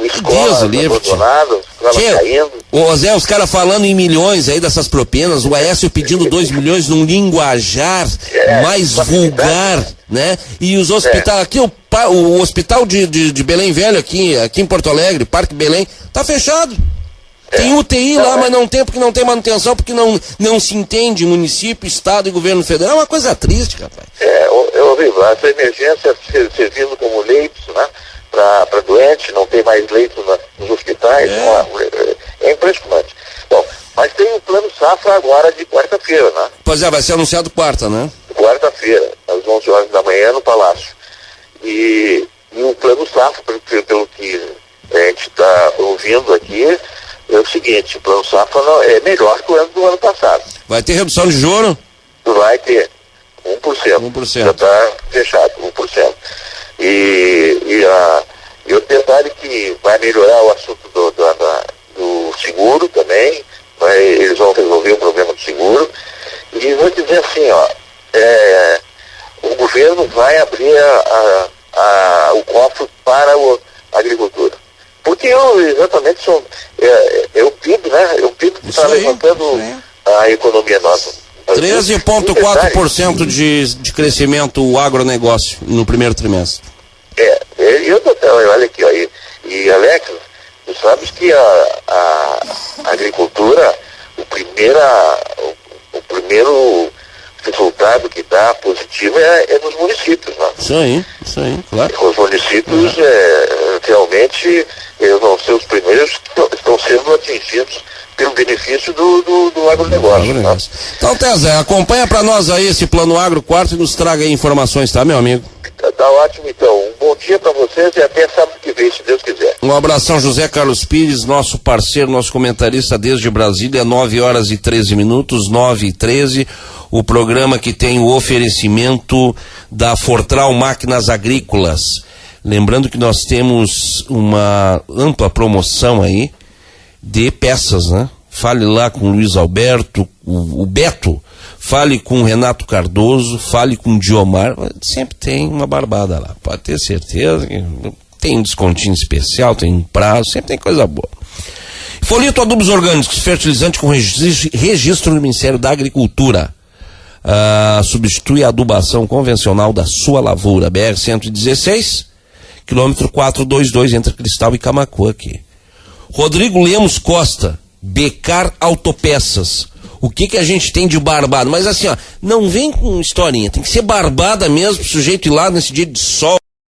escolas abandonadas, escolas caindo. Ô Zé, os caras falando em milhões aí dessas propinas, o Aécio pedindo 2 milhões num linguajar mais vulgar, né? E os hospitais, aqui o hospital de Belém Velho, aqui em Porto Alegre, Parque Belém, tá fechado. Tem UTI lá, mas não tem porque não tem manutenção, porque não se entende município, estado e governo federal. É uma coisa triste, rapaz. É horrível. Essa emergência servindo como leitos, né? Para doente, não tem mais leitos nos hospitais. É impressionante. Bom, mas tem o plano safra agora de quarta-feira, né? Pois é, vai ser anunciado quarta, né? Quarta-feira, às 11 horas da manhã no Palácio. E o plano safra, pelo que a gente está ouvindo aqui, é o seguinte: o plano safra é melhor que o ano do ano passado. Vai ter redução de juro? Vai ter 1%. Já está fechado, 1%. E o detalhe que vai melhorar o assunto do seguro também, eles vão resolver o problema do seguro. E vou dizer assim, o governo vai abrir o cofre para a agricultura. Porque exatamente é o PIB, né? É o PIB que está levantando a economia nossa. 13,4% de crescimento o agronegócio no primeiro trimestre. Olha aqui, ó, e Alex, tu sabes que a agricultura, o primeiro resultado que dá positivo é nos municípios, né? Isso aí, claro. Os municípios realmente vão ser os primeiros que estão sendo atingidos pelo benefício do agronegócio. Né? Então, Zé, acompanha para nós aí esse Plano Agro quarto e nos traga aí informações, tá, meu amigo? Tá ótimo, então. Um bom dia para vocês e até sábado que vem, se Deus quiser. Um abração, José Carlos Pires, nosso parceiro, nosso comentarista desde Brasília, 9 horas e 13 minutos, 9h13, o programa que tem o oferecimento da Fortral Máquinas Agrícolas. Lembrando que nós temos uma ampla promoção aí de peças, né? Fale lá com o Luiz Alberto, o Beto, fale com o Renato Cardoso, fale com o Diomar, sempre tem uma barbada lá, pode ter certeza que tem um descontinho especial, tem um prazo, sempre tem coisa boa. Folheto Adubos Orgânicos, fertilizante com registro no Ministério da Agricultura. Substitui a adubação convencional da sua lavoura. BR-116, quilômetro 422, entre Cristal e Camaquã aqui. Rodrigo Lemos Costa, Becar Autopeças. O que a gente tem de barbado? Mas assim, ó, não vem com historinha, tem que ser barbada mesmo, pro sujeito ir lá nesse dia de sol.